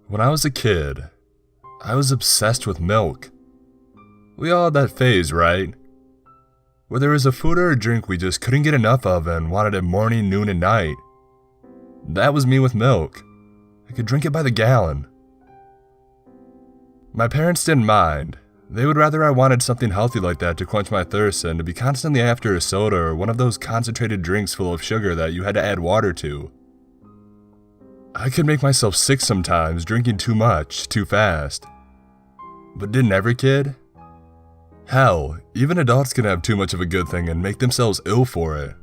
When I was a kid, I was obsessed with milk. We all had that phase, right? Where there was a food or a drink we just couldn't get enough of and wanted it morning, noon, and night. That was me with milk. I could drink it by the gallon. My parents didn't mind. They would rather I wanted something healthy like that to quench my thirst than to be constantly after a soda or one of those concentrated drinks full of sugar that you had to add water to. I could make myself sick sometimes drinking too much, too fast. But didn't every kid? Hell, even adults can have too much of a good thing and make themselves ill for it.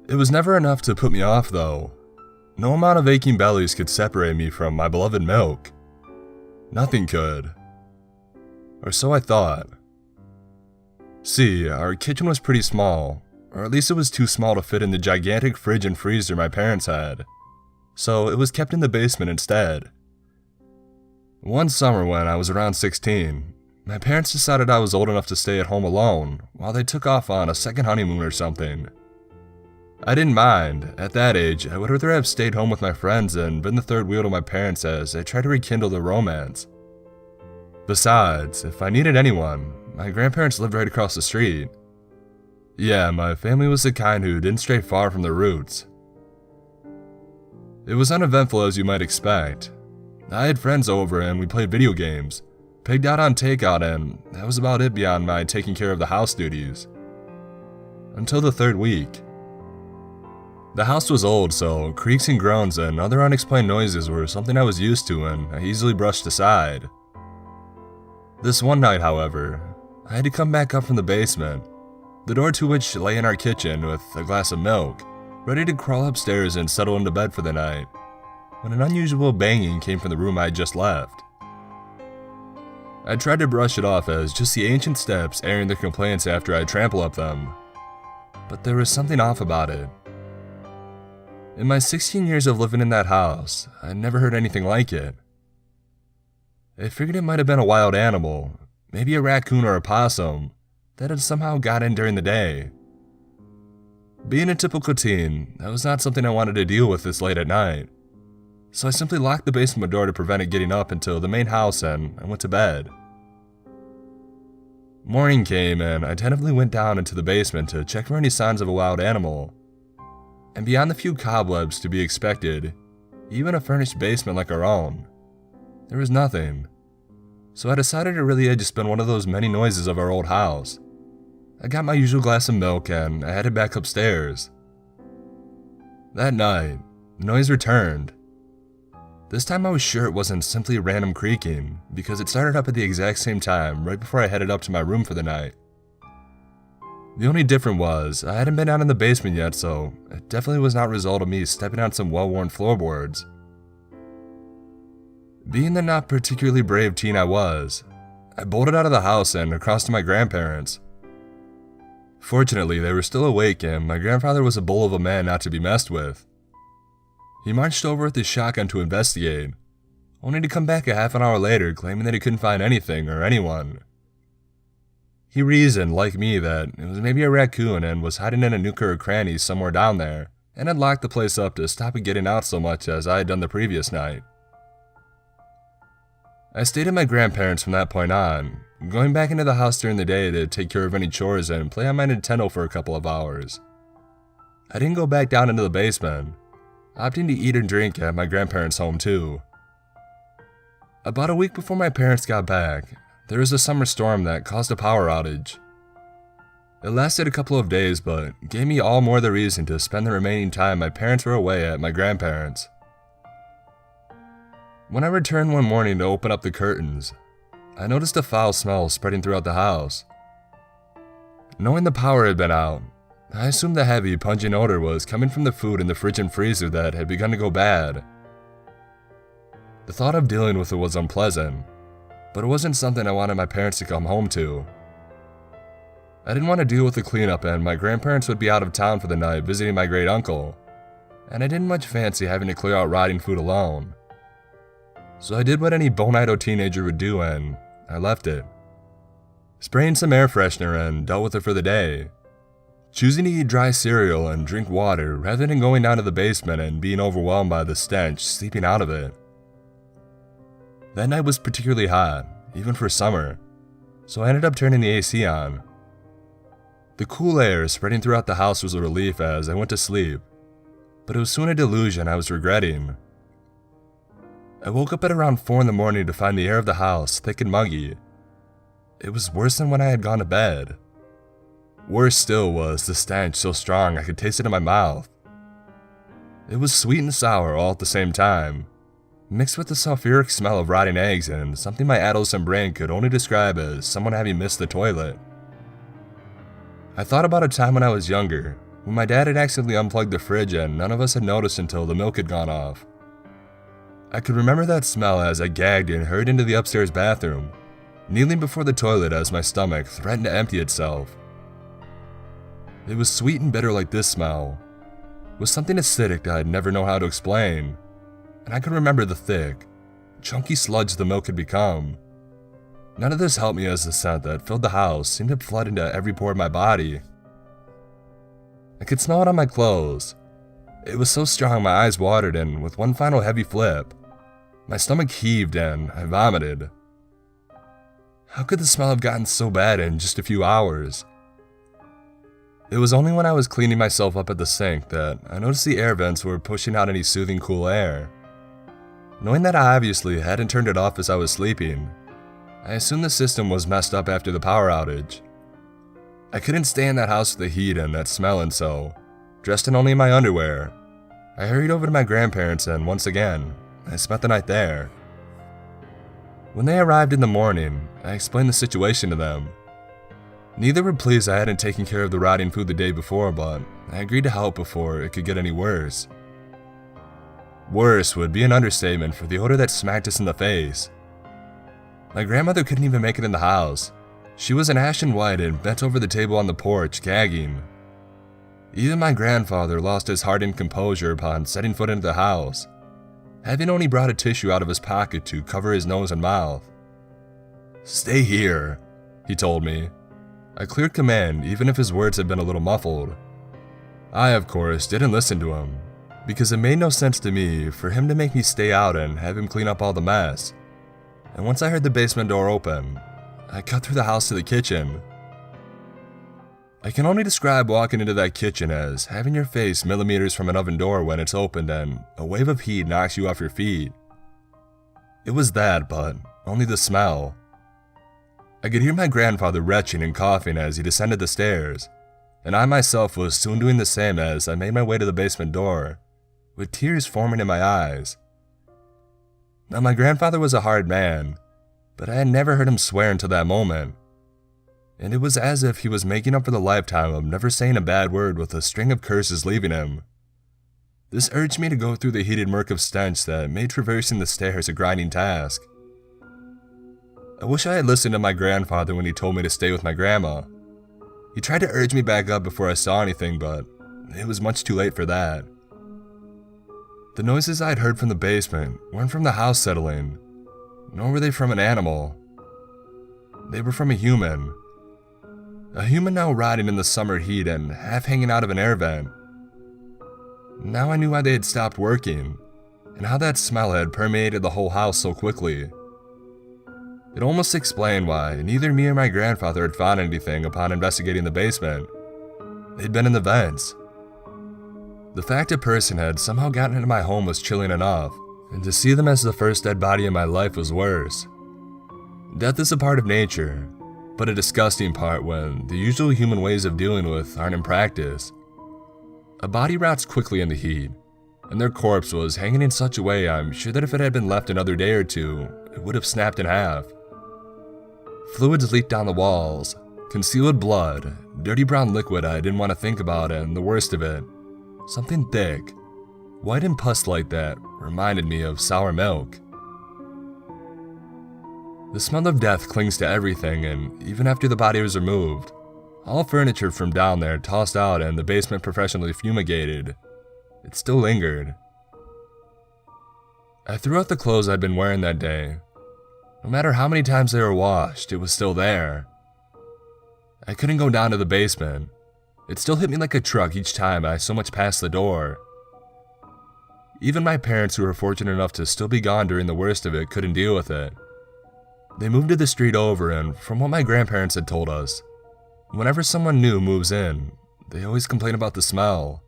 It was never enough to put me off though. No amount of aching bellies could separate me from my beloved milk. Nothing could. Or so I thought. See, our kitchen was pretty small, or at least it was too small to fit in the gigantic fridge and freezer my parents had. So it was kept in the basement instead. One summer when I was around 16, my parents decided I was old enough to stay at home alone while they took off on a second honeymoon or something. I didn't mind. At that age, I would rather have stayed home with my friends and been the third wheel to my parents as they tried to rekindle the romance. Besides, if I needed anyone, my grandparents lived right across the street. Yeah, my family was the kind who didn't stray far from their roots. It was uneventful as you might expect. I had friends over and we played video games, pigged out on takeout, and that was about it beyond my taking care of the house duties. Until the third week. The house was old, so creaks and groans and other unexplained noises were something I was used to and I easily brushed aside. This one night, however, I had to come back up from the basement, the door to which lay in our kitchen with a glass of milk, ready to crawl upstairs and settle into bed for the night, when an unusual banging came from the room I had just left. I tried to brush it off as just the ancient steps airing their complaints after I trample up them, but there was something off about it. In my 16 years of living in that house, I'd never heard anything like it. I figured it might have been a wild animal, maybe a raccoon or a possum, that had somehow got in during the day. Being a typical teen, that was not something I wanted to deal with this late at night, so I simply locked the basement door to prevent it getting up until the main house and I went to bed. Morning came and I tentatively went down into the basement to check for any signs of a wild animal. And beyond the few cobwebs to be expected, even a furnished basement like our own, there was nothing. So I decided it really had just been one of those many noises of our old house. I got my usual glass of milk and I headed back upstairs. That night, the noise returned. This time I was sure it wasn't simply random creaking, because it started up at the exact same time right before I headed up to my room for the night. The only difference was, I hadn't been down in the basement yet, so it definitely was not a result of me stepping on some well-worn floorboards. Being the not particularly brave teen I was, I bolted out of the house and across to my grandparents. Fortunately, they were still awake and my grandfather was a bull of a man not to be messed with. He marched over with his shotgun to investigate, only to come back a half an hour later claiming that he couldn't find anything or anyone. He reasoned, like me, that it was maybe a raccoon and was hiding in a nook or a cranny somewhere down there, and had locked the place up to stop it getting out so much as I had done the previous night. I stayed at my grandparents' from that point on, going back into the house during the day to take care of any chores and play on my Nintendo for a couple of hours. I didn't go back down into the basement, opting to eat and drink at my grandparents' home too. About a week before my parents got back, there was a summer storm that caused a power outage. It lasted a couple of days, but gave me all more the reason to spend the remaining time my parents were away at my grandparents'. When I returned one morning to open up the curtains, I noticed a foul smell spreading throughout the house. Knowing the power had been out, I assumed the heavy, pungent odor was coming from the food in the fridge and freezer that had begun to go bad. The thought of dealing with it was unpleasant, but it wasn't something I wanted my parents to come home to. I didn't want to deal with the cleanup and my grandparents would be out of town for the night visiting my great uncle, and I didn't much fancy having to clear out rotting food alone. So I did what any bone-idle teenager would do and I left it. Spraying some air freshener and dealt with it for the day, choosing to eat dry cereal and drink water rather than going down to the basement and being overwhelmed by the stench seeping out of it. That night was particularly hot, even for summer, so I ended up turning the AC on. The cool air spreading throughout the house was a relief as I went to sleep, but it was soon a delusion I was regretting. I woke up at around 4 in the morning to find the air of the house thick and muggy. It was worse than when I had gone to bed. Worse still was the stench so strong I could taste it in my mouth. It was sweet and sour all at the same time, mixed with the sulfuric smell of rotting eggs and something my adolescent brain could only describe as someone having missed the toilet. I thought about a time when I was younger, when my dad had accidentally unplugged the fridge and none of us had noticed until the milk had gone off. I could remember that smell as I gagged and hurried into the upstairs bathroom, kneeling before the toilet as my stomach threatened to empty itself. It was sweet and bitter like this smell, with something acidic that I'd never know how to explain, and I could remember the thick, chunky sludge the milk had become. None of this helped me as the scent that filled the house seemed to flood into every pore of my body. I could smell it on my clothes. It was so strong my eyes watered, and with one final heavy flip, my stomach heaved and I vomited. How could the smell have gotten so bad in just a few hours? It was only when I was cleaning myself up at the sink that I noticed the air vents were pushing out any soothing cool air. Knowing that I obviously hadn't turned it off as I was sleeping, I assumed the system was messed up after the power outage. I couldn't stay in that house with the heat and that smell, and so, dressed in only my underwear, I hurried over to my grandparents and once again, I spent the night there. When they arrived in the morning, I explained the situation to them. Neither were pleased I hadn't taken care of the rotting food the day before, but I agreed to help before it could get any worse. Worse would be an understatement for the odor that smacked us in the face. My grandmother couldn't even make it in the house. She was an ashen white and bent over the table on the porch, gagging. Even my grandfather lost his hardened composure upon setting foot into the house, having only brought a tissue out of his pocket to cover his nose and mouth. "Stay here," he told me. I cleared command even if his words had been a little muffled. I, of course, didn't listen to him, because it made no sense to me for him to make me stay out and have him clean up all the mess. And once I heard the basement door open, I cut through the house to the kitchen. I can only describe walking into that kitchen as having your face millimeters from an oven door when it's opened and a wave of heat knocks you off your feet. It was that, but only the smell. I could hear my grandfather retching and coughing as he descended the stairs, and I myself was soon doing the same as I made my way to the basement door, with tears forming in my eyes. Now, my grandfather was a hard man, but I had never heard him swear until that moment, and it was as if he was making up for the lifetime of never saying a bad word with a string of curses leaving him. This urged me to go through the heated murk of stench that made traversing the stairs a grinding task. I wish I had listened to my grandfather when he told me to stay with my grandma. He tried to urge me back up before I saw anything, but it was much too late for that. The noises I had heard from the basement weren't from the house settling, nor were they from an animal. They were from a human. A human now rotting in the summer heat and half hanging out of an air vent. Now I knew why they had stopped working, and how that smell had permeated the whole house so quickly. It almost explained why neither me or my grandfather had found anything upon investigating the basement. They'd been in the vents. The fact a person had somehow gotten into my home was chilling enough, and to see them as the first dead body in my life was worse. Death is a part of nature, but a disgusting part when the usual human ways of dealing with aren't in practice. A body rots quickly in the heat, and their corpse was hanging in such a way I'm sure that if it had been left another day or two, it would have snapped in half. Fluids leaked down the walls, concealed blood, dirty brown liquid I didn't want to think about, and the worst of it, something thick, white and pus like that, reminded me of sour milk. The smell of death clings to everything, and even after the body was removed, all furniture from down there tossed out and the basement professionally fumigated, it still lingered. I threw out the clothes I'd been wearing that day. No matter how many times they were washed, it was still there. I couldn't go down to the basement. It still hit me like a truck each time I so much passed the door. Even my parents, who were fortunate enough to still be gone during the worst of it, couldn't deal with it. They moved to the street over, and from what my grandparents had told us, whenever someone new moves in, they always complain about the smell.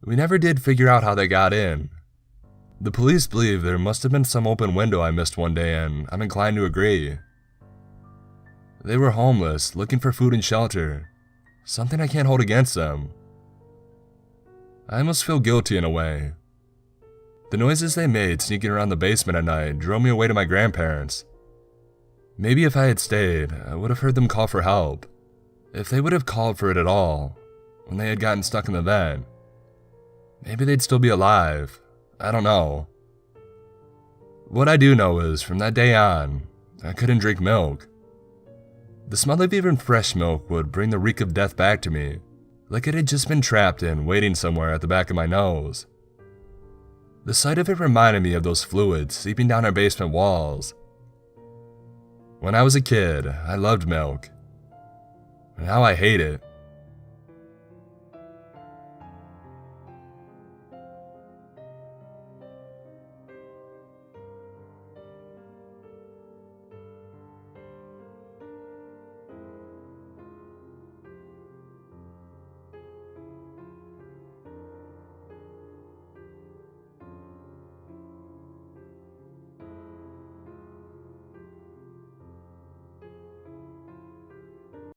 We never did figure out how they got in. The police believe there must have been some open window I missed one day, and I'm inclined to agree. They were homeless, looking for food and shelter, something I can't hold against them. I almost feel guilty in a way. The noises they made sneaking around the basement at night drove me away to my grandparents. Maybe if I had stayed, I would have heard them call for help. If they would have called for it at all, when they had gotten stuck in the vent. Maybe they'd still be alive. I don't know. What I do know is, from that day on, I couldn't drink milk. The smell of even fresh milk would bring the reek of death back to me, like it had just been trapped in, waiting somewhere at the back of my nose. The sight of it reminded me of those fluids seeping down our basement walls. When I was a kid, I loved milk. Now I hate it.